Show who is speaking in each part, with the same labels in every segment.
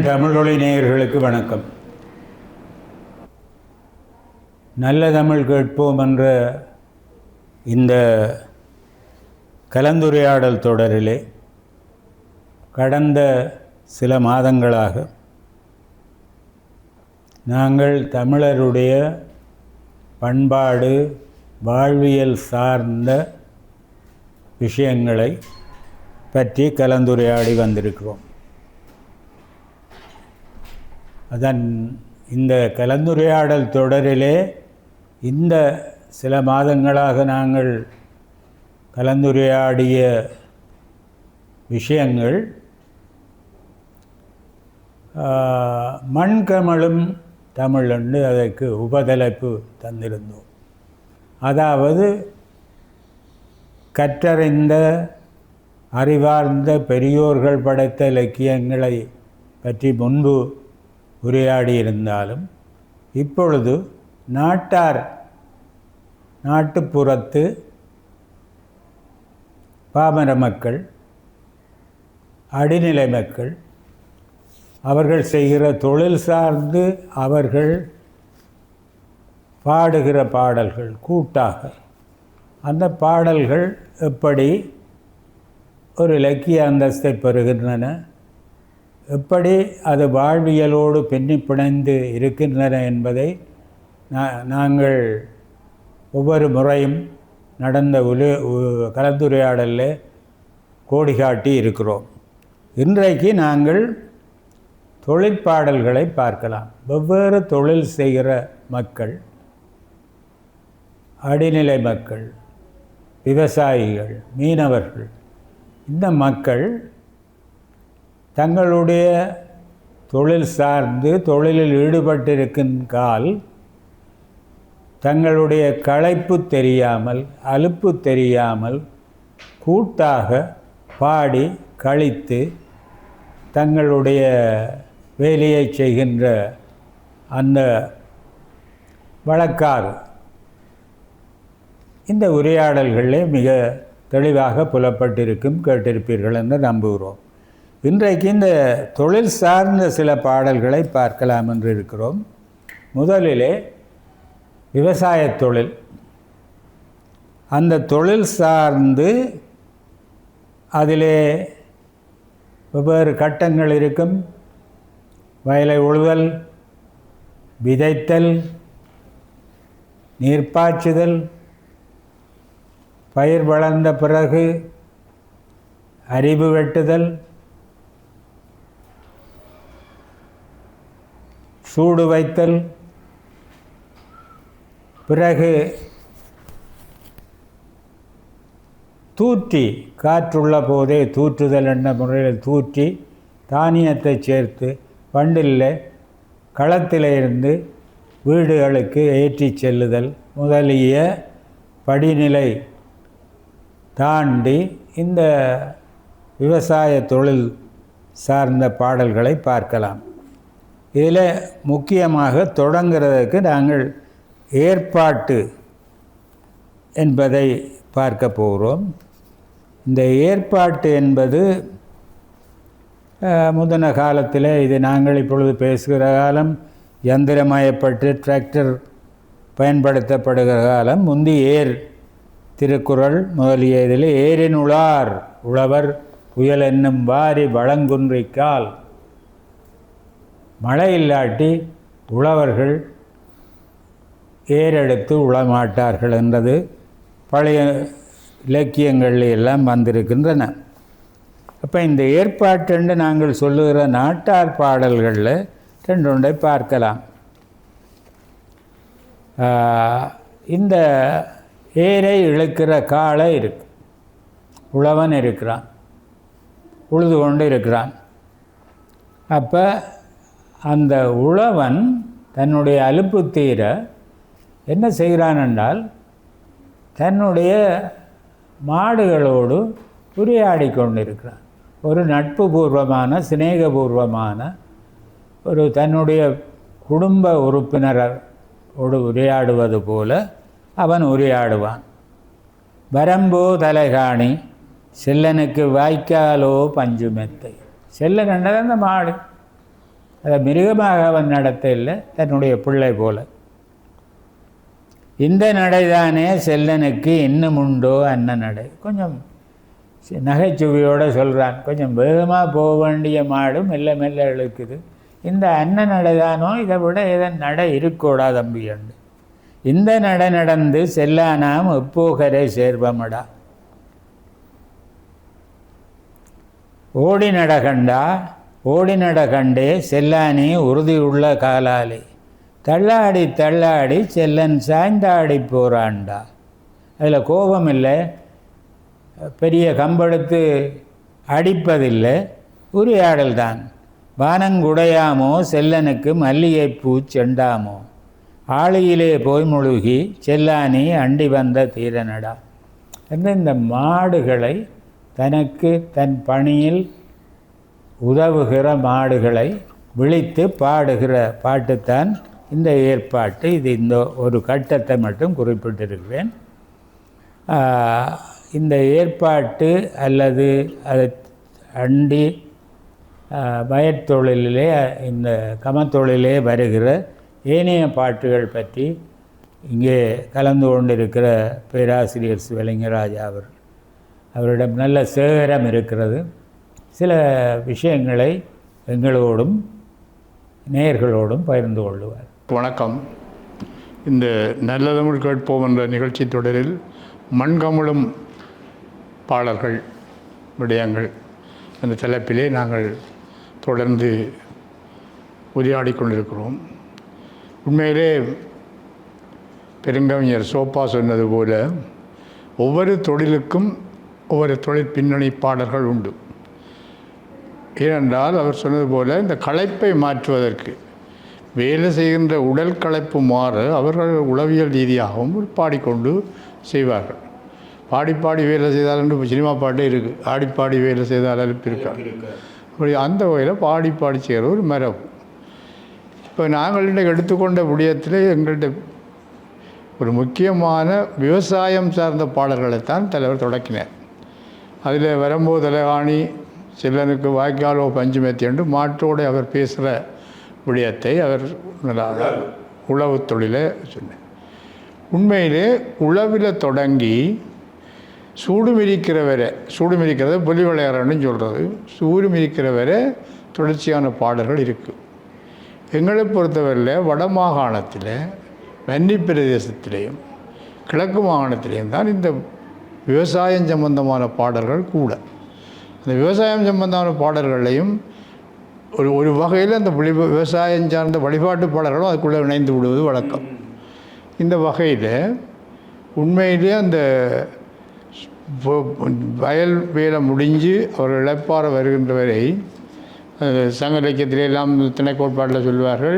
Speaker 1: தமிழொலி நேயர்களுக்கு வணக்கம். நல்ல தமிழ் கேட்போம் என்ற இந்த கலந்துரையாடல் தொடரிலே கடந்த சில மாதங்களாக நாங்கள் தமிழருடைய பண்பாடு, வாழ்வியல் சார்ந்த விஷயங்களை பற்றி கலந்துரையாடி வந்திருக்கிறோம். அதன் இந்த கலந்துரையாடல் தொடரிலே இந்த சில மாதங்களாக நாங்கள் கலந்துரையாடிய விஷயங்கள் மண்கமழும் தமிழ் என்று அதற்கு உபதலைப்பு தந்திருந்தோம். அதாவது கற்றறிந்த அறிவார்ந்த பெரியோர்கள் படைத்த இலக்கியங்களை பற்றி முன்பு உரையாடியிருந்தாலும் இப்பொழுது நாட்டுப்புறத்து பாமர மக்கள், அடிநிலை மக்கள், அவர்கள் செய்கிற தொழில் சார்ந்து அவர்கள் பாடுகிற பாடல்கள் கூட்டாக, அந்த பாடல்கள் எப்படி ஒரு இலக்கிய அந்தஸ்தை பெறுகின்றன, எப்படி அது வாழ்வியலோடு பின்னி பிணைந்து இருக்கின்றன என்பதை நாங்கள் ஒவ்வொரு முறையும் நடந்த கலந்துரையாடலில் கோடி காட்டி இருக்கிறோம். இன்றைக்கு நாங்கள் தொழிற்பாடல்களை பார்க்கலாம். வெவ்வேறு தொழில் செய்கிற மக்கள், அடிநிலை மக்கள், விவசாயிகள், மீனவர்கள், இந்த மக்கள் தங்களுடைய தொழில் சார்ந்து தொழிலில் ஈடுபட்டிருக்கின்றால் தங்களுடைய களைப்பு தெரியாமல், அலுப்பு தெரியாமல் கூட்டாக பாடி கழித்து தங்களுடைய வேலையை செய்கின்ற அந்த வழக்காறு இந்த உரையாடல்களே மிக தெளிவாக புலப்பட்டிருக்கும், கேட்டிருப்பீர்கள் என்று நம்புகிறோம். இன்றைக்கு இந்த தொழில் சார்ந்த சில பாடல்களை பார்க்கலாம் என்று இருக்கிறோம். முதலிலே விவசாய தொழில், அந்த தொழில் சார்ந்து அதிலே வெவ்வேறு கட்டங்கள் இருக்கும். வயலை உழுதல், விதைத்தல், நீர்ப்பாய்ச்சுதல், பயிர் வளர்ந்த பிறகு அரிவு வெட்டுதல், சூடு வைத்தல், பிறகு தூற்றி, காற்றுள்ள போதே தூற்றுதல் என்ற முறையில் தூற்றி தானியத்தை சேர்த்து வண்டில் களத்திலிருந்து வீடுகளுக்கு ஏற்றி செல்லுதல் முதலிய படிநிலை தாண்டி இந்த விவசாய தொழில் சார்ந்த பாடல்களை பார்க்கலாம். இதில் முக்கியமாக தொடங்குறதுக்கு நாங்கள் ஏற்பாட்டு என்பதை பார்க்க போகிறோம். இந்த ஏற்பாட்டு என்பது முந்தின காலத்தில், இது நாங்கள் இப்பொழுது பேசுகிற காலம் யந்திரமயப்பட்டு டிராக்டர் பயன்படுத்தப்படுகிற காலம். முந்தி ஏர், திருக்குறள் முதலிய இதில் ஏரினுளார் உழவர் புயல் என்னும் வாரி வளங்குன்றிக்கால், மழை இல்லாட்டி உழவர்கள் ஏறெடுத்து உழமாட்டார்கள் என்றது பழைய இலக்கியங்கள் எல்லாம் வந்திருக்கின்றன. அப்போ இந்த ஏற்பாட்டென்று நாங்கள் சொல்லுகிற நாட்டார் பாடல்களில் ரெண்டொன்றை பார்க்கலாம். இந்த ஏரை இழுக்கிற காளை இருக்கு, உழவன் இருக்கிறான், உழுது கொண்டு இருக்கிறான். அப்போ அந்த உழவன் தன்னுடைய அலுப்பு தீர என்ன செய்கிறான் என்றால், தன்னுடைய மாடுகளோடு உரையாடி கொண்டிருக்கிறான். ஒரு நட்பு பூர்வமான, சிநேகபூர்வமான ஒரு தன்னுடைய குடும்ப உறுப்பினரோடு உரையாடுவது போல அவன் உரையாடுவான். வரம்போ தலைகாணி செல்லனுக்கு வாய்க்காலோ பஞ்சு மெத்தை. செல்லன் என்றது அந்த மாடு. அதை மிருகமாக அவன் நடத்த இல்லை, தன்னுடைய பிள்ளை போல. இந்த நடைதானே செல்லனுக்கு இன்னும் உண்டோ அன்ன நடை. கொஞ்சம் நகைச்சுவையோடு சொல்கிறான். கொஞ்சம் வேகமாக போக வேண்டிய மாடு மெல்ல மெல்ல இழுக்குது. இந்த அன்ன நடைதானோ, இதை விட எதன் நடை இருக்கோடா தம்பி உண்டு. இந்த நடை நடந்து செல்லானாம் எப்போகரை சேர்வமடா. ஓடி நடகண்டா ஓடி நடகண்டே செல்லானே உறுதியுள்ள காலாலே தள்ளாடி தள்ளாடி செல்லன் சாய்ந்தாடி போகிறான்டா. அதில் கோபம் இல்லை, பெரிய கம்பெடுத்து அடிப்பதில்லை, உரையாடல் தான். வானங்குடையாமோ செல்லனுக்கு மல்லிகைப்பூ செண்டாமோ ஆளியிலே போய் முழுகி செல்லானி அண்டி வந்த தீரனடா என்று இந்த மாடுகளை தனக்கு தன் பணியில் உதவுகிற மாடுகளை விழித்து பாடுகிற பாட்டுத்தான் இந்த ஏற்பாட்டு. இது இந்த ஒரு கட்டத்தை மட்டும் குறிப்பிட்டிருக்கிறேன். இந்த ஏற்பாட்டு அல்லது அதை அண்டி வயற்தொழிலே இந்த கமத்தொழிலே வருகிற ஏனைய பாட்டுகள் பற்றி இங்கே கலந்து கொண்டிருக்கிற பேராசிரியர் சிவலிங்கராஜா அவரிடம் நல்ல சேகரம் இருக்கிறது. சில விஷயங்களை எங்களோடும் நேயர்களோடும் பகிர்ந்து கொள்ளுவார்.
Speaker 2: வணக்கம். இந்த நல்ல தமிழ் கேட்போம் என்ற நிகழ்ச்சி தொடரில் மண்கமழும் பாடல்கள் விடயங்கள் என்ற தலைப்பிலே நாங்கள் தொடர்ந்து உரையாடி கொண்டிருக்கிறோம். உண்மையிலே பெருங்கவிஞர் சோப்பா சொன்னது போல ஒவ்வொரு தொழிலுக்கும் ஒவ்வொரு தொழில் பின்னணி பாடல்கள் உண்டு. ஏனென்றால் அவர் சொன்னது போல இந்த களைப்பை மாற்றுவதற்கு வேலை செய்கின்ற உடல் களைப்பு மாற அவர்கள் உளவியல் ரீதியாகவும் பாடிக்கொண்டு செய்வார்கள். பாடி பாடி வேலை செய்தால் என்று சினிமா பாட்டே இருக்குது. ஆடிப்பாடி வேலை செய்தால் அலுப்பு இருக்காங்க. அப்படி அந்த வகையில் பாடி பாடி செய்கிற ஒரு மரபு. இப்போ நாங்கள் இன்றைக்கு எடுத்துக்கொண்ட விடயத்தில் எங்கள்கிட்ட ஒரு முக்கியமான விவசாயம் சார்ந்த பாடல்களைத்தான் தலைவர் தொடக்கினார். அதில் வரம்போ தலைகாணி செல்லனுக்கு வாய்க்காலோ பஞ்சு மெத்தை என்று மாற்றோடு அவர் பேசுகிற விடயத்தை அவர் உழவு தொழிலை சொன்னார். உண்மையிலே உழவில் தொடங்கி சூடு மிதிக்கிற வரை, சூடு மிதிக்கிறத பொலி விளையாடுறன்னு சொல்கிறது, சூடு மிதிக்கிற வரை தொடர்ச்சியான பாடல்கள் இருக்குது. எங்களை பொறுத்தவரையில் வட மாகாணத்தில் வன்னி பிரதேசத்திலேயும் கிழக்கு மாகாணத்திலேயும் தான் இந்த விவசாயம் சம்பந்தமான பாடல்கள் கூட. அந்த விவசாயம் சம்பந்தமான பாடல்களையும் ஒரு வகையில் அந்த விவசாயம் சார்ந்த வழிபாட்டு பாடல்களும் அதுக்குள்ளே இணைந்து விடுவது வழக்கம். இந்த வகையில் உண்மையிலே அந்த வயல் வேலை முடிஞ்சு அவர் இழப்பார வருகின்ற வரை சங்க இலக்கியத்திலே எல்லாம் திணைக்கோட்பாட்டில் சொல்வார்கள்,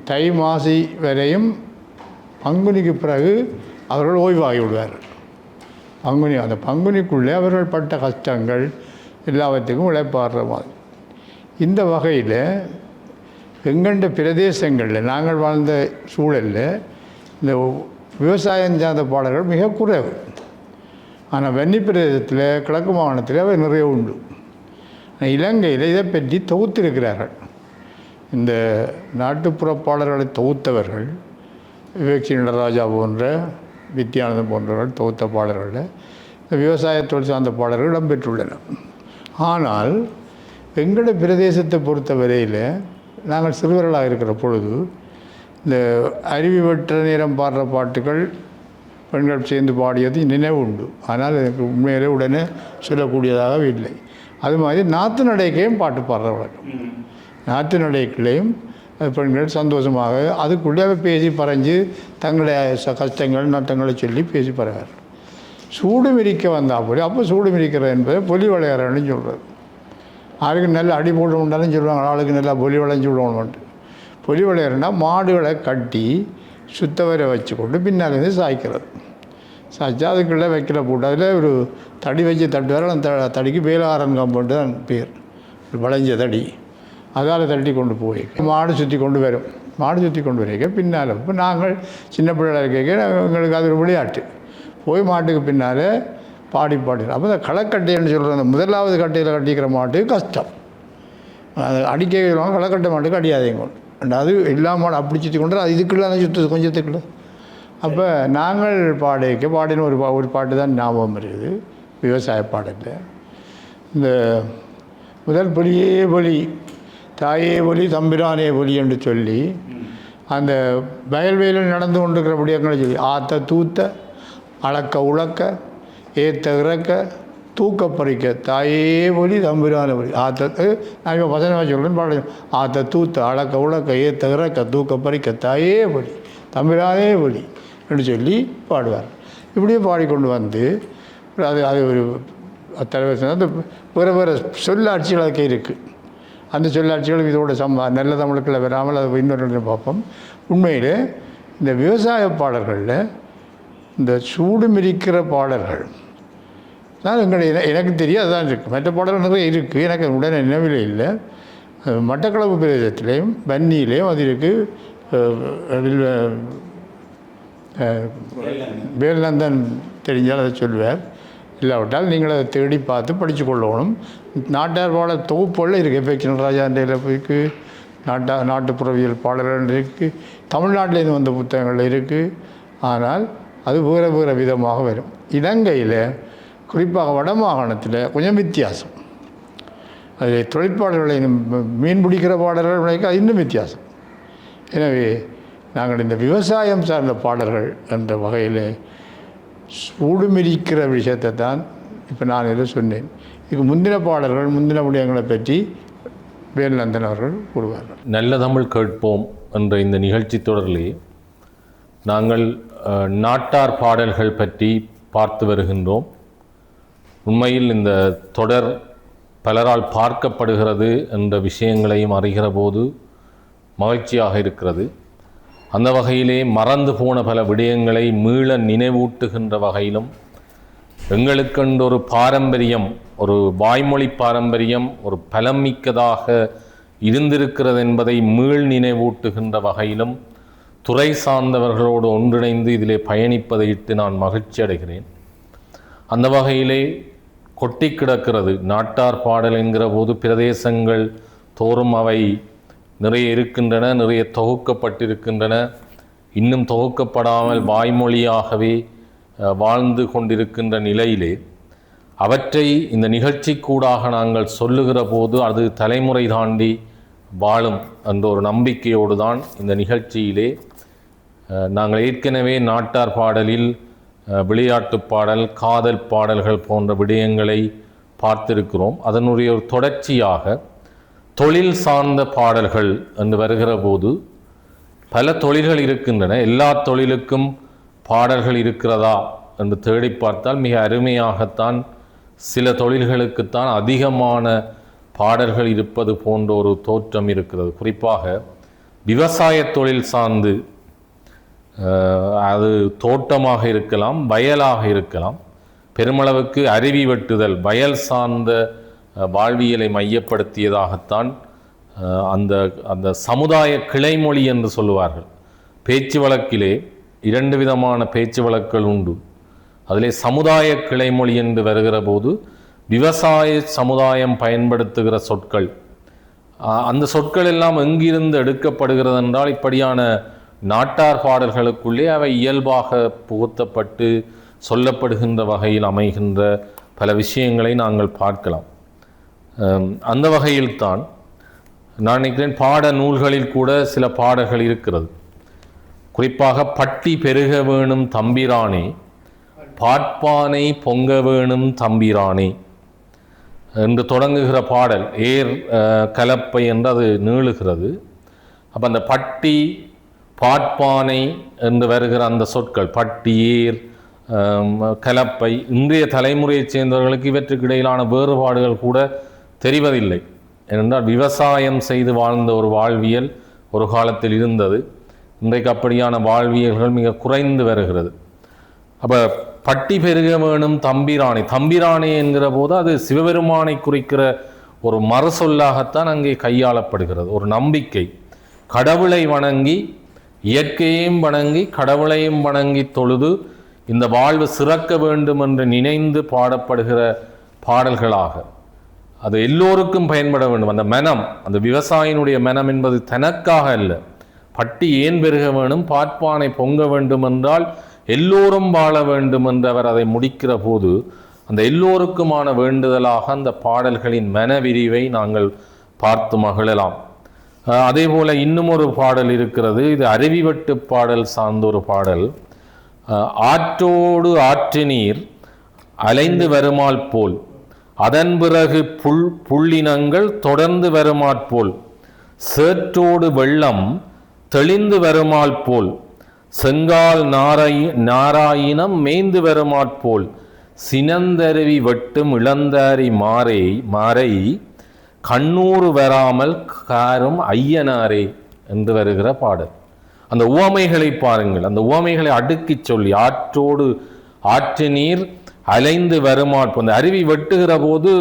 Speaker 2: தை மாசி வரையும் பங்குனிக்கு பிறகு அவர்கள் ஓய்வாகி விடுவார்கள். பங்குனி, அந்த பங்குனிக்குள்ளே அவர்கள் பட்ட கஷ்டங்கள் எல்லாவற்றுக்கும் இழப்பாடுற மாதிரி. இந்த வகையில் எங்கண்ட பிரதேசங்களில் நாங்கள் வாழ்ந்த சூழலில் இந்த விவசாயம் சார்ந்த பாடல்கள் மிக குறைவு. ஆனால் வன்னி பிரதேசத்தில் கிழக்கு மாகாணத்தில் அவை நிறைய உண்டு. இலங்கையில் இதை பற்றி தொகுத்திருக்கிறார்கள். இந்த நாட்டுப்புற பாடல்களை தொகுத்தவர்கள் விவேக் நடராஜா போன்ற வித்யானந்தம் போன்றவர்கள் தொகுத்த பாடல்களில் இந்த விவசாயத்தோடு சார்ந்த பாடல்கள் இடம்பெற்றுள்ளன. ஆனால் எங்களோட பிரதேசத்தை பொறுத்த வரையில் நாங்கள் சிறுவர்களாக இருக்கிற பொழுது இந்த அருவி வெற்ற நேரம் பாடுற பாட்டுகள் பெண்கள் சேர்ந்து பாடியது நினைவு உண்டு. ஆனால் எனக்கு உண்மையிலே உடனே சொல்லக்கூடியதாக இல்லை. அது மாதிரி நாற்று நடைக்கையும் பாட்டு பாடுற வழக்கம். நாற்று நடைக்குள்ளேயும் பெண்கள் சந்தோஷமாக அதுக்குள்ளே பேசி பறைஞ்சு தங்களுடைய கஷ்டங்கள் நட்டங்களை சொல்லி பேசி பறவார். சூடு மிதிக்க வந்தால் போல அப்போ சூடு மிதிக்கிறது என்பதை பொலி விளையாடுறன்னு சொல்கிறது. ஆளுக்கு நல்லா அடி போட்டு உண்டாலும் சொல்லுவாங்க, ஆளுக்கு நல்லா பொலி விளைஞ்சு விடணும்ட்டு. பொலி விளையாடுனா மாடுகளை கட்டி சுத்தவரை வச்சு கொண்டு பின்னாலேருந்து சாய்க்கிறது. சாய்ச்சா அதுக்குள்ளே வைக்கல போட்டு அதில் ஒரு தடி வச்சு தட்டுவார். அந்த தடிக்கு வேலாரன் காம்பவுண்டு தான் பேர். ஒரு வளைஞ்ச தடி, அதால் தட்டி கொண்டு போய் மாடு சுற்றி கொண்டு வரும். மாடு சுற்றி கொண்டு வரைக்க பின்னால் இப்போ நாங்கள் சின்ன பிள்ளைகள் கேட்க எங்களுக்கு அது ஒரு விளையாட்டு போய் மாட்டுக்கு பின்னால் பாடி அப்போ இந்த களக்கட்டைன்னு சொல்கிற அந்த முதலாவது கட்டையில் கட்டிக்கிற மாட்டு கஷ்டம். அது அடிக்க களக்கட்டை மாட்டுக்கு அடியாதீங்க, அது எல்லா மாடும் அப்படி சுற்றி கொண்டு அது இதுக்குள்ள சுற்றுது கொஞ்சத்துக்குள்ள. அப்போ நாங்கள் பாடின ஒரு பாட்டு தான் ஞாபகம் இருக்குது, விவசாய பாடலில். இந்த முதல் பொலியே பொலி தாயே ஒலி தம்பிரானே ஒலி என்று சொல்லி அந்த வயல்வெளியில் நடந்து கொண்டிருக்கிற விடயங்களை சொல்லி ஆத்த தூத்த அளக்க உழக்க ஏத்த இறக்க தூக்க பறிக்க தாயே ஒலி தம்பிரான ஒலி ஆத்த நான் இப்போ வசனமாக சொல்கிறேன்னு பாட ஆத்த தூத்த அளக்க உழக்க ஏத்த இறக்க தூக்க பறிக்க தாயே ஒலி தம்பிரானே ஒலி என்று சொல்லி பாடுவார். இப்படியே பாடிக்கொண்டு வந்து அது ஒரு தலைவர் அந்த வேறு சொல்லாட்சிகள் அதுக்கு இருக்குது. அந்த சொல்லாட்சிகள் இதோட நல்ல தமிழுக்குள்ள வராமல் அதை இன்னொரு பார்ப்போம். உண்மையில் இந்த விவசாய பாடல்களில் இந்த சூடு மிதிக்கிற பாடல்கள் தான் எனக்கு தெரியும், அதுதான் இருக்குது. மற்ற பாடல்கள் நிறைய இருக்குது, எனக்கு உடனே நினைவில் இல்லை. மட்டக்களப்பு பிரதேசத்திலையும் வன்னியிலையும் அது இருக்குது. வேல்நந்தன் தெரிஞ்சால் அதை சொல்லுவார், இல்லாவிட்டால் நீங்கள் அதை தேடி பார்த்து படித்து கொள்ளணும். நாட்டார் பாட தொகுப்புகளில் இருக்குது. எஃப்எக்ஸ் நடராஜாண்ட இருக்குது, நாட்டுப்புறவியல் பாடல்கள் இருக்குது, தமிழ்நாட்டிலேருந்து வந்த புத்தகங்கள் இருக்குது. ஆனால் அது வேறு வேறு விதமாக வரும். இலங்கையில் குறிப்பாக வடமாகாணத்தில் கொஞ்சம் வித்தியாசம். அது தொழிற்பாடல்களை மீன் பிடிக்கிற பாடல்கள் அது இன்னும் வித்தியாசம். எனவே நாங்கள் இந்த விவசாயம் சார்ந்த பாடல்கள் என்ற வகையில் சூடு மிதிக்கிற விஷயத்தை தான் இப்போ நான் இதில் சொன்னேன். இதுக்கு முந்தின பாடல்கள் முந்தின விடயங்களை பற்றி வேல்நந்தன் அவர்கள் கூறுவார்கள்.
Speaker 3: நல்ல தமிழ் கேட்போம் என்ற இந்த நிகழ்ச்சி தொடரிலே நாங்கள் நாட்டார் பாடல்கள் பற்றி பார்த்து வருகின்றோம். உண்மையில் இந்த தொடர் பலரால் பார்க்கப்படுகிறது என்ற விஷயங்களையும் அறிகிற போது மகிழ்ச்சியாக இருக்கிறது. அந்த வகையிலே மறந்து போன பல விடயங்களை மீள நினைவூட்டுகின்ற வகையிலும் எங்களுக்கென்று ஒரு பாரம்பரியம், ஒரு வாய்மொழி பாரம்பரியம் ஒரு பலமிக்கதாக இருந்திருக்கிறது என்பதை மீள் நினைவூட்டுகின்ற வகையிலும் துறை சார்ந்தவர்களோடு ஒன்றிணைந்து இதிலே பயணிப்பதை இட்டு நான் மகிழ்ச்சி அடைகிறேன். அந்த வகையிலே கொட்டி கிடக்கிறது நாட்டார் பாடல் என்கிற போது பிரதேசங்கள் தோறும் அவை நிறைய இருக்கின்றன, நிறைய தொகுக்கப்பட்டிருக்கின்றன. இன்னும் தொகுக்கப்படாமல் வாய்மொழியாகவே வாழ்ந்து கொண்டிருக்கின்ற நிலையிலே அவற்றை இந்த நிகழ்ச்சிக்கூடாக நாங்கள் சொல்லுகிற போது அது தலைமுறை தாண்டி வாழும் என்ற ஒரு நம்பிக்கையோடு தான் இந்த நிகழ்ச்சியிலே நாங்கள் ஏற்கனவே நாட்டார் பாடலில் விளையாட்டு பாடல், காதல் பாடல்கள் போன்ற விடயங்களை பார்த்திருக்கிறோம். அதனுடைய ஒரு தொடர்ச்சியாக தொழில் சார்ந்த பாடல்கள் என்று வருகிற போது பல தொழில்கள் இருக்கின்றன. எல்லா தொழிலுக்கும் பாடல்கள் இருக்கிறதா என்று தேடி பார்த்தால் மிக அருமையாகத்தான் சில தொழில்களுக்குத்தான் அதிகமான பாடல்கள் இருப்பது போன்ற ஒரு தோற்றம் இருக்கிறது. குறிப்பாக விவசாய தொழில் சார்ந்து, அது தோட்டமாக இருக்கலாம், வயலாக இருக்கலாம், பெருமளவுக்கு அருவி வெட்டுதல், வயல் சார்ந்த வாழ்வியலை மையப்படுத்தியதாகத்தான் அந்த அந்த சமுதாய கிளைமொழி என்று சொல்லுவார்கள். பேச்சு வழக்கிலே 2 விதமான பேச்சு வழக்குகள் உண்டு. அதிலே சமுதாய கிளைமொழி என்று வருகிற போது விவசாய சமுதாயம் பயன்படுத்துகிற சொற்கள், அந்த சொற்கள் எல்லாம் எங்கிருந்து எடுக்கப்படுகிறது என்றால் இப்படியான நாட்டார் பாடல்களுக்குள்ளே அவை இயல்பாக புகுத்தப்பட்டு சொல்லப்படுகின்ற வகையில் அமைகின்ற பல விஷயங்களை நாங்கள் பார்க்கலாம். அந்த வகையில்தான் நான் நினைக்கிறேன் பாட நூல்களில் கூட சில பாடல்கள் இருக்கிறது. குறிப்பாக பட்டி பெருக வேணும் தம்பிரானே, பாட்பானை பொங்க வேணும் தம்பிரானே என்று தொடங்குகிற பாடல் ஏர் கலப்பை என்று அது நீளுகிறது. அப்போ அந்த பட்டி பாட்பானை என்று வருகிற அந்த சொற்கள் பட்டி, ஏர், கலப்பை இன்றைய தலைமுறையைச் சேர்ந்தவர்களுக்கு இவற்றுக்கு இடையிலான வேறுபாடுகள் கூட தெரிவதில்லை. ஏனென்றால் விவசாயம் செய்து வாழ்ந்த ஒரு வாழ்வியல் ஒரு காலத்தில் இருந்தது. இன்றைக்கு அப்படியான வாழ்வியல்கள் மிக குறைந்து வருகிறது. அப்போ பட்டி பெருக வேணும் தம்பிராணி, தம்பிராணி என்கிற போது அது சிவபெருமானை குறிக்கிற ஒரு மறுசொல்லாகத்தான் அங்கே கையாளப்படுகிறது. ஒரு நம்பிக்கை, கடவுளை வணங்கி, இயற்கையையும் வணங்கி, கடவுளையும் வணங்கி தொழுது இந்த வாழ்வு சிறக்க வேண்டும் என்று நினைந்து பாடப்படுகிற பாடல்களாக, அது எல்லோருக்கும் பயன்பட வேண்டும். அந்த மனம், அந்த விவசாயினுடைய மனம் என்பது தனக்காக அல்ல. பட்டி ஏன் பெருக வேண்டும், பாட்பானை பொங்க வேண்டும் என்றால் எல்லோரும் வாழ வேண்டும் என்று அவர் அதை முடிக்கிற போது அந்த எல்லோருக்குமான வேண்டுதலாக அந்த பாடல்களின் மனவிரிவை நாங்கள் பார்த்து மகிழலாம். அதே போல இன்னும் ஒரு பாடல் இருக்கிறது. இது அருவிவட்டு பாடல் சார்ந்த ஒரு பாடல். ஆற்றோடு ஆற்று நீர் அலைந்து வருமால் போல், அதன் பிறகு புள்ளினங்கள் தொடர்ந்து வருமாற்போல், சேற்றோடு வெள்ளம் தெளிந்து வருமால் போல், செங்கால் நாராயினம் மேய்ந்து வருமாற்போல், சினந்தருவி வெட்டும் இளந்தாரி மாறை கண்ணூறு வராமல் காரும் ஐயனாரே என்று வருகிற பாடல். அந்த உவமைகளை பாருங்கள். அந்த உவமைகளை அடுக்கி சொல்லி, ஆற்றோடு ஆற்று நீர் அலைந்து வருமாற்போல், அந்த அருவி வெட்டுகிற போது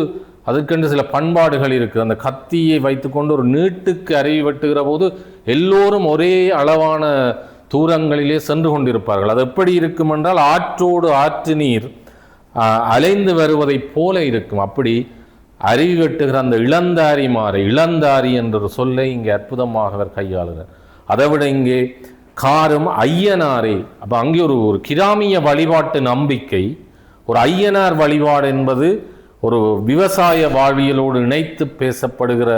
Speaker 3: அதுக்கென்று சில பண்பாடுகள் இருக்குது. அந்த கத்தியை வைத்துக்கொண்டு ஒரு நீட்டுக்கு அருவி வெட்டுகிற போது எல்லோரும் ஒரே அளவான தூரங்களிலே சென்று கொண்டிருப்பார்கள். அது எப்படி இருக்கும் என்றால், ஆற்றோடு ஆற்று நீர் அலைந்து வருவதைப் போல இருக்கும். அப்படி அருவி வெட்டுகிற அந்த இளந்தாரி என்ற ஒரு சொல்லை இங்கே அற்புதமாக அவர் கையாளுகிறார். அதை விட இங்கே காரும் ஐயனாரே. அப்போ அங்கே ஒரு கிராமிய வழிபாட்டு நம்பிக்கை, ஒரு ஐயனார் வழிபாடு என்பது ஒரு விவசாய வாழ்வியலோடு இணைத்து பேசப்படுகிற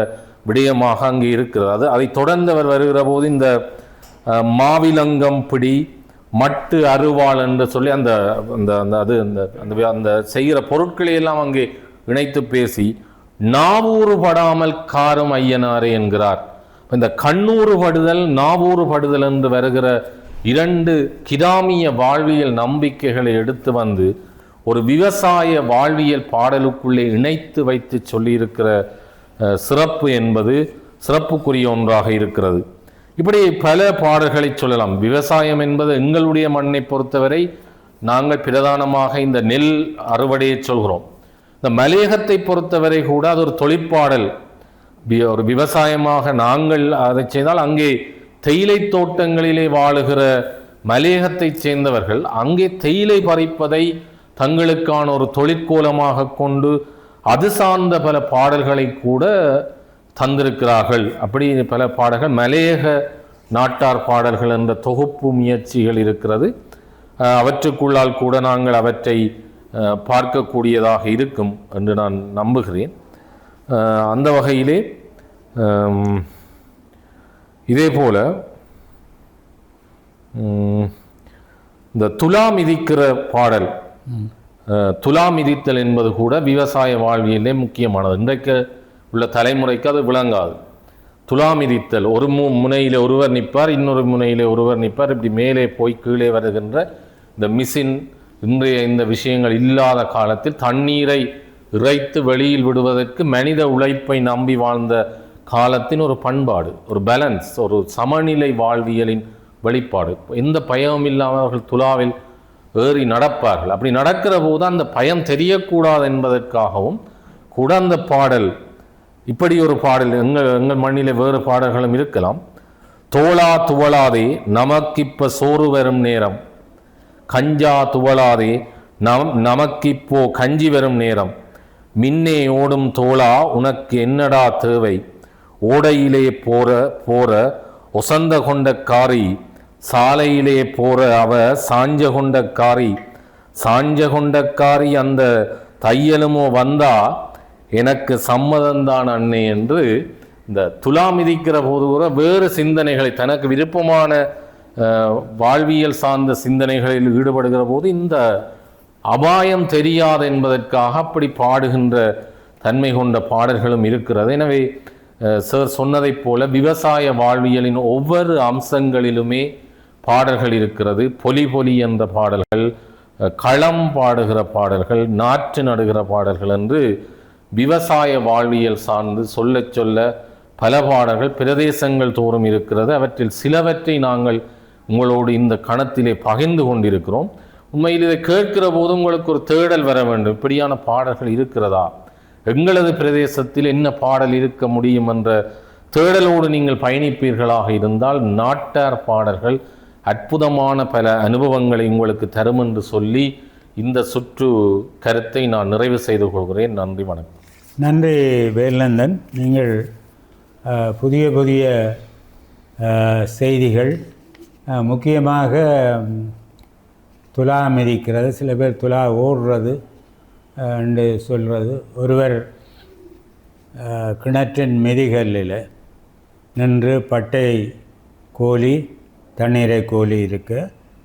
Speaker 3: விடயமாக அங்கே இருக்கிறது. அதை தொடர்ந்து அவர் வருகிற போது இந்த மாவிலங்கம் பிடி, மட்டு அருவாள் என்று சொல்லி அந்த அந்த செய்கிற பொருட்களை எல்லாம் அங்கே இணைத்து பேசி நாவூறு படாமல் காரும் ஐயனாரே என்கிறார். இந்த கண்ணூறு படுதல், நாவூறு படுதல் என்று வருகிற இரண்டு கிராமிய வாழ்வியல் நம்பிக்கைகளை எடுத்து வந்து ஒரு விவசாய வாழ்வியல் பாடலுக்குள்ளே இணைத்து வைத்து சொல்லியிருக்கிற சிறப்பு என்பது சிறப்புக்குரிய ஒன்றாக இருக்கிறது. இப்படி பல பாடல்களை சொல்லலாம். விவசாயம் என்பது எங்களுடைய மண்ணை பொறுத்தவரை நாங்கள் பிரதானமாக இந்த நெல் அறுவடையை சொல்கிறோம். இந்த மலையகத்தை பொறுத்தவரை கூட அது ஒரு தொழிற்பாடல், ஒரு விவசாயமாக நாங்கள் அதை செய்தால், அங்கே தேயிலை தோட்டங்களிலே வாழுகிற மலையகத்தை சேர்ந்தவர்கள் அங்கே தேயிலை பறிப்பதை தங்களுக்கான ஒரு தொழிற்கோலமாக கொண்டு அது சார்ந்த பல பாடல்களை கூட தந்திருக்கிறார்கள். அப்படி பல பாடல்கள், மலையக நாட்டார் பாடல்கள் என்ற தொகுப்பு முயற்சிகள் இருக்கிறது. அவற்றுக்குள்ளால் கூட நாங்கள் அவற்றை பார்க்கக்கூடியதாக இருக்கும் என்று நான் நம்புகிறேன். அந்த வகையிலே இதே போல இந்த துலா மிதிக்கிற பாடல், துலா மிதித்தல் என்பது கூட விவசாய வாழ்வியலே முக்கியமானது. இன்றைக்கு உள்ள தலைமுறைக்கு அது விளங்காது. துலா மிதித்தல், ஒரு முனையில் ஒருவர் நிற்பார், இன்னொரு முனையில் ஒருவர் நிற்பார். இப்படி மேலே போய் கீழே வருகின்ற இந்த மிஷின், இன்றைய இந்த விஷயங்கள் இல்லாத காலத்தில் தண்ணீரை இறைத்து வெளியில் விடுவதற்கு மனித உழைப்பை நம்பி வாழ்ந்த காலத்தின் ஒரு பண்பாடு, ஒரு பேலன்ஸ், ஒரு சமநிலை வாழ்வியலின் வெளிப்பாடு. எந்த பயமும் இல்லாமல் அவர்கள் துலாவில் ஏறி நடப்பார்கள். அப்படி நடக்கிற போது அந்த பயம் தெரியக்கூடாது என்பதற்காகவும் கூட அந்த பாடல், இப்படி ஒரு பாடல் எங்கள் மண்ணிலே வேறு பாடல்களும் இருக்கலாம். தோளா துவளாதே நமக்கிப்ப சோறு வரும் நேரம், கஞ்சா துவளாதே நமக்கிப்போ கஞ்சி வரும் நேரம், மின்னே ஓடும் தோளா உனக்கு என்னடா தேவை, ஓடையிலே போற ஒசந்த கொண்ட காரி, சாலையிலே போற அவ சாஞ்ச கொண்ட காரி, சாஞ்ச கொண்ட காரி அந்த தையலுமோ வந்தா எனக்கு சம்மதம்தான் அண்ணே என்று இந்த துலா மிதிக்கிற போது கூட வேறு சிந்தனைகளை, தனக்கு விருப்பமான வாழ்வியல் சார்ந்த சிந்தனைகளில் ஈடுபடுகிற போது இந்த அபாயம் தெரியாது என்பதற்காக அப்படி பாடுகின்ற தன்மை கொண்ட பாடல்களும் இருக்கிறது. எனவே சார் சொன்னதைப் போல விவசாய வாழ்வியலின் ஒவ்வொரு அம்சங்களிலுமே பாடல்கள் இருக்கிறது. பொலி என்ற பாடல்கள், களம் பாடுகிற பாடல்கள், நாற்று நடுகிற பாடல்கள் என்று விவசாய வாழ்வியல் சார்ந்து சொல்ல பல பாடல்கள் பிரதேசங்கள் தோறும் இருக்கிறது. அவற்றில் சிலவற்றை நாங்கள் உங்களோடு இந்த கணத்திலே பகிர்ந்து கொண்டிருக்கிறோம். உண்மையில் இதை கேட்கிற போது உங்களுக்கு ஒரு தேடல் வர வேண்டும். இப்படியான பாடல்கள் இருக்கிறதா, எங்களது பிரதேசத்தில் என்ன பாடல் இருக்க முடியும் என்ற தேடலோடு நீங்கள் பயணிப்பீர்களாக இருந்தால் நாட்டார் பாடல்கள் அற்புதமான பல அனுபவங்களை உங்களுக்கு தரும் என்று சொல்லி இந்த சுற்று கருத்தை நான் நிறைவு செய்து கொள்கிறேன். நன்றி, வணக்கம்.
Speaker 1: நன்றி வேல்நந்தன். நீங்கள் புதிய புதிய செய்திகள், முக்கியமாக துலா மிதிக்கிறது, சில பேர் துலா ஓடுறது என்று சொல்கிறது. ஒருவர் கிணற்றின் மிதிகல்லில் நின்று பட்டை கோலி தண்ணீரை கோலி இருக்கு.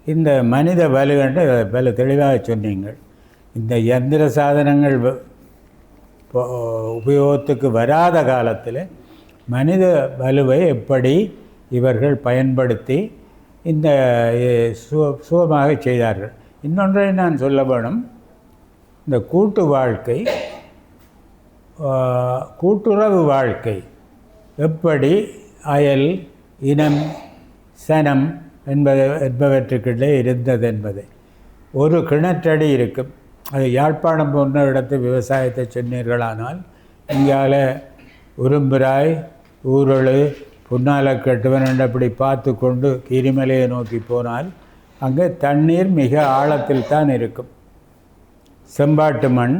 Speaker 1: இந்த மனித வலுகண்டு பல தெளிவாக சொன்னீங்கள். இந்த இயந்திர சாதனங்கள் உபயோகத்துக்கு வராத காலத்தில் மனித வலுவை எப்படி இவர்கள் பயன்படுத்தி இந்த சுகமாக செய்தார்கள். இன்னொன்றை நான் சொல்ல வேணும், இந்த கூட்டு வாழ்க்கை, கூட்டுறவு வாழ்க்கை எப்படி அயல், இனம், சனம் என்பவற்றுக்கிட்டே இருந்தது என்பதை. ஒரு கிணற்றடி இருக்கும். அது யாழ்ப்பாணம் போன்ற இடத்து விவசாயத்தை சொன்னீர்களானால், இங்கால உரும்புராய், ஊரொழு, புன்னாலக்கட்டுவன் அப்படி பார்த்து கொண்டு கீரிமலையை நோக்கி போனால் அங்கே தண்ணீர் மிக ஆழத்தில் தான் இருக்கும். செம்பாட்டு மண்,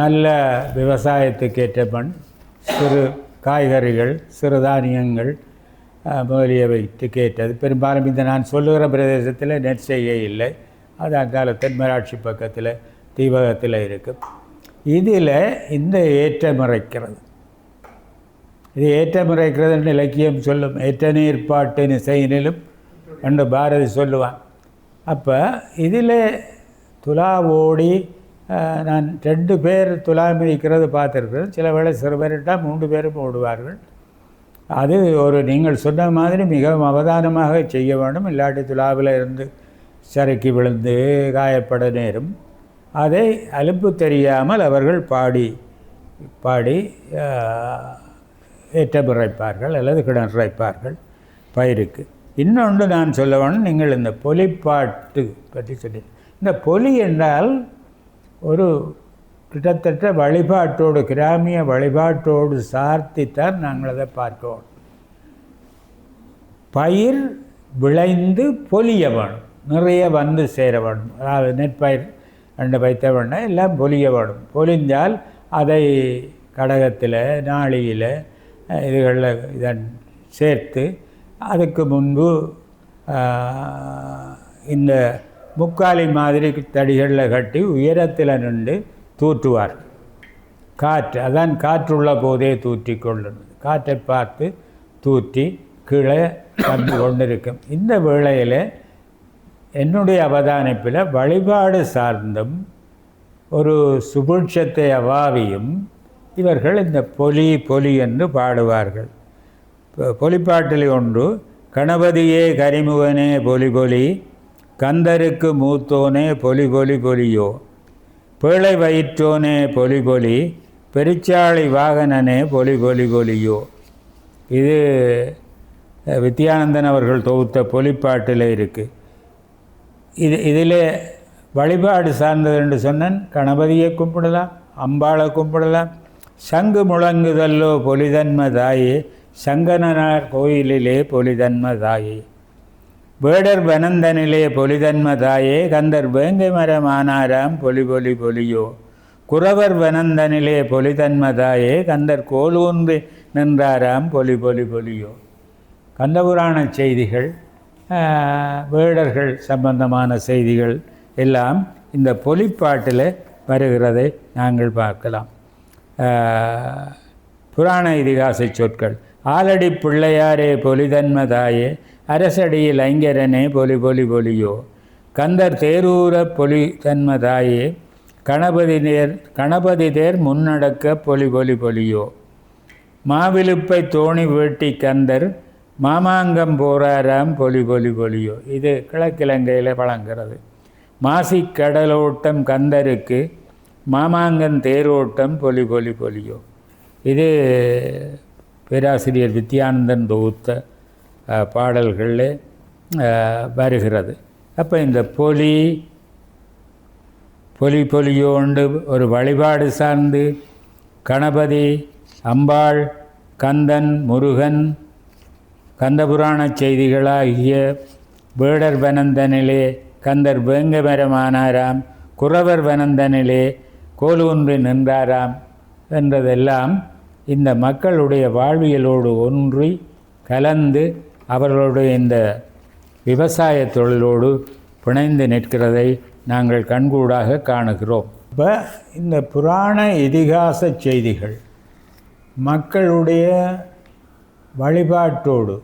Speaker 1: நல்ல விவசாயத்துக்கேற்ற மண், சிறு காய்கறிகள், சிறுதானியங்கள் முதலியவைக்கு கேட்டது. பெரும்பாலும் இந்த நான் சொல்லுகிற பிரதேசத்தில் நெற்செய்கை இல்லை. அது அங்கால தென்மராட்சி பக்கத்தில் தீபகத்தில் இருக்குது. இதில் இந்த ஏற்றமுறைக்கிறது, இது ஏற்றமுறைக்கிறது என்று இலக்கியம் சொல்லும். ஏற்ற நீர்ப்பாட்டின் செய்யினிலும் என்று பாரதி சொல்லுவான். அப்போ இதில் துலா ஓடி நான் 2 பேர் துலா மிதிக்கிறது பார்த்துருக்குறேன். சில வேளை சிறுபேரிட்டால் 3 பேரும் ஓடுவார்கள். அது ஒரு நீங்கள் சொன்ன மாதிரி மிகவும் அவதானமாக செய்ய வேண்டும். இல்லாட்டி துலாவில் இருந்து சறுக்கி விழுந்து காயப்பட நேரும். அதை அலுப்பு தெரியாமல் அவர்கள் பாடி பாடி ஏற்றமுறைப்பார்கள் அல்லது கிணறைப்பார்கள் பயிருக்கு. இன்னொன்று நான் சொல்ல வேணும், நீங்கள் இந்த பொலிப்பாட்டு பற்றி சொல்லி, இந்த பொலி என்றால் ஒரு கிட்டத்தட்ட வழிபாட்டோடு, கிராமிய வழிபாட்டோடு சார்த்தித்தான் நாங்கள் அதை பார்க்கிறோம். பயிர் விளைந்து பொலிய வேணும், நிறைய வந்து சேர வேணும். அதாவது நெற்பயிர் ரெண்டு வைத்த வேண்டாம், எல்லாம் பொலிய வேணும். பொலிஞ்சால் அதை கடகத்தில், நாளியில், இதுகளில் இதன் சேர்த்து அதுக்கு முன்பு இந்த முக்காலி மாதிரி தடிகளில் கட்டி உயரத்தில் நின்று தூற்றுவார். காற்று, அதான் காற்றுள்ள போதே தூற்றி கொள்ளணும். காற்றை பார்த்து தூற்றி கீழே வந்து கொண்டிருக்கும். இந்த வேளையில் என்னுடைய அவதானிப்பில் வழிபாடு சார்ந்தும் ஒரு சுபிட்சத்தை அவாவியும் இவர்கள் இந்த பொலி பொலி என்று பாடுவார்கள். பொலிப்பாட்டில் ஒன்று, கணபதியே கரிமுகனே பொலி பொலி, கந்தருக்கு மூத்தோனே பொலி பொலி பொலியோ, பேழை வயிற்றோனே பொலி பொலி, பெருச்சாளி வாகனனே பொலி பொலி பொலியோ. இது வித்யானந்தன் அவர்கள் தொகுத்த பொலிப்பாட்டில் இருக்குது. இதில் வழிபாடு சார்ந்தது என்று சொன்னேன். கணபதியை கும்பிடலாம், அம்பாளை கும்பிடலாம். சங்கு முழங்குதல்லோ பொலிதன்ம தாயே, சங்கனார் கோயிலிலே பொலிதன்ம தாயே, வேடர் வனந்தனிலே பொலிதன்ம தாயே, கந்தர் வேங்கை மரம் ஆனாராம் பொலி பொலி பொலியோ, குறவர் வனந்தனிலே பொலிதன்ம தாயே, கந்தர் கோலூன்றி நின்றாராம் பொலி பொலி பொலியோ. கந்தபுராண செய்திகள், வேடர்கள் சம்பந்தமான செய்திகள் எல்லாம் இந்த பொலிப்பாட்டில் வருகிறதை நாங்கள் பார்க்கலாம். புராண இதிகாச சொற்கள், ஆலடி பிள்ளையாரே பொலிதன்ம தாயே, அரசடியில் ஐங்கரனே பொலி பொலி பொலியோ, கந்தர் தேரூர பொலி தன்ம தாயே, கணபதி தேர் முன்னடக்க பொலி பொலி பொலியோ, மாவிலுப்பை தோணி வேட்டி கந்தர் மாமாங்கம் போராராம் பொலி பொலி பொலியோ. இது கிழக்கிழங்கையில் வழங்குகிறது. மாசிக் கடலோட்டம் கந்தருக்கு, மாமாங்கன் தேரோட்டம் பொலி பொலி பொலியோ. இது பேராசிரியர் வித்யானந்தன் தொகுத்த பாடல்களில் வருகிறது. அப்போ இந்த பொலி பொலி பொலியோண்டு ஒரு வழிபாடு சார்ந்து கணபதி, அம்பாள் கந்தன், முருகன், கந்தபுராண செய்திகளாகிய வேடர் வனந்தனிலே கந்தர் வேங்கமரமானாராம், குறவர் வனந்தனிலே கோலூன்றி நின்றாராம் என்றதெல்லாம் இந்த மக்களுடைய வாழ்வியலோடு ஒன்றி கலந்து அவர்களுடைய இந்த விவசாய தொழிலோடு பிணைந்து நிற்கிறதை நாங்கள் கண்கூடாக காணுகிறோம். இப்போ இந்த புராண இதிகாச செய்திகள் மக்களுடைய வழிபாட்டோடு,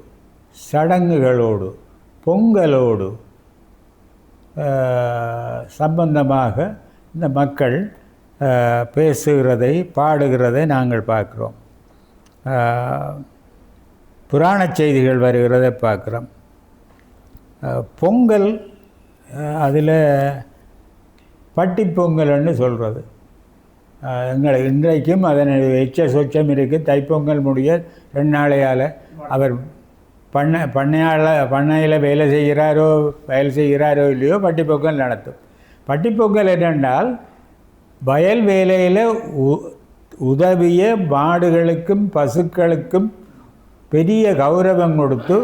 Speaker 1: சடங்குகளோடு, பொங்கலோடு சம்பந்தமாக இந்த மக்கள் பேசுகிறதை, பாடுகிறதை நாங்கள் பார்க்குறோம். புராண செய்திகள் வருகிறதை பார்க்குறோம். பொங்கல், அதில் பட்டி பொங்கல்னு சொல்கிறது. எங்களுக்கு இன்றைக்கும் அதனுடைய எச்ச சொச்சம் இருக்குது. தைப்பொங்கல் முடிய 2 நாளையால் அவர் பண்ணையில் வேலை செய்கிறாரோ இல்லையோ பட்டிப்பொங்கல் நடத்தும். பட்டிப்பொங்கல் என்னென்றால் வயல் வேலையில் உதவிய மாடுகளுக்கும் பசுக்களுக்கும் பெரிய கௌரவம் கொடுத்து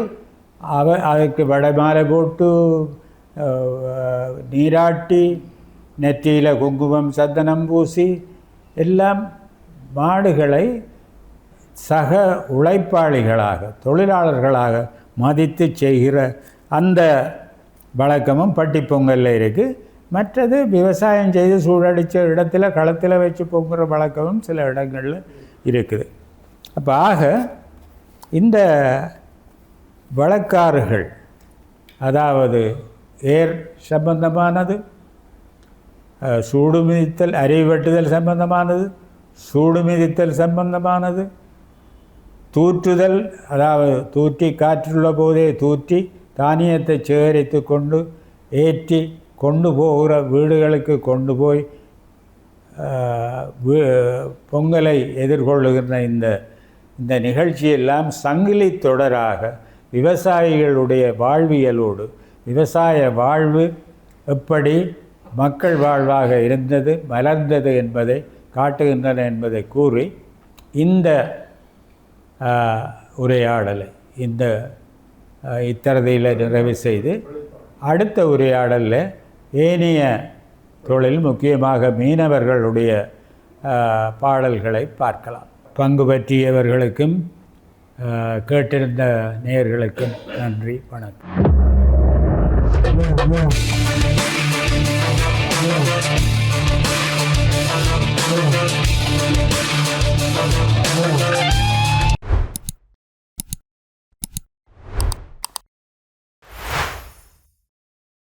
Speaker 1: அதுக்கு வடமாலை போட்டு நீராட்டி நெற்றியில் குங்குமம் சந்தனம் பூசி எல்லாம் மாடுகளை சக உழைப்பாளிகளாக, தொழிலாளர்களாக மதித்து செய்கிற அந்த வழக்கமும் பட்டிப்பொங்கலில் இருக்குது. மற்றது விவசாயம் செய்து சூழடித்த இடத்துல களத்தில் வச்சு பொங்குற வழக்கமும் சில இடங்களில் இருக்குது. அப்போ ஆக இந்த வழக்காறுகள், அதாவது ஏர் சம்பந்தமானது, சூடு மிதித்தல், அருவி வெட்டுதல் சம்பந்தமானது, சூடு மிதித்தல் சம்பந்தமானது, தூற்றுதல், அதாவது தூற்றி காற்றுள்ள போதே தூற்றி தானியத்தை சேகரித்து கொண்டு ஏற்றி கொண்டு போகிற வீடுகளுக்கு கொண்டு போய் பொங்கலை எதிர்கொள்ளுகிற இந்த நிகழ்ச்சியெல்லாம் சங்கிலி தொடராக விவசாயிகளுடைய வாழ்வியலோடு, விவசாய வாழ்வு எப்படி மக்கள் வாழ்வாக இருந்தது, மலர்ந்தது என்பதை காட்டுகின்றன என்பதை கூறி இந்த உரையாடலை இத்தரதியில் நிறைவு செய்து அடுத்த உரையாடலில் ஏனைய தொழில், முக்கியமாக மீனவர்களுடைய பாடல்களை பார்க்கலாம். பங்கு பற்றியவர்களுக்கும் கேட்டிருந்த நேயர்களுக்கும் நன்றி, வணக்கம்.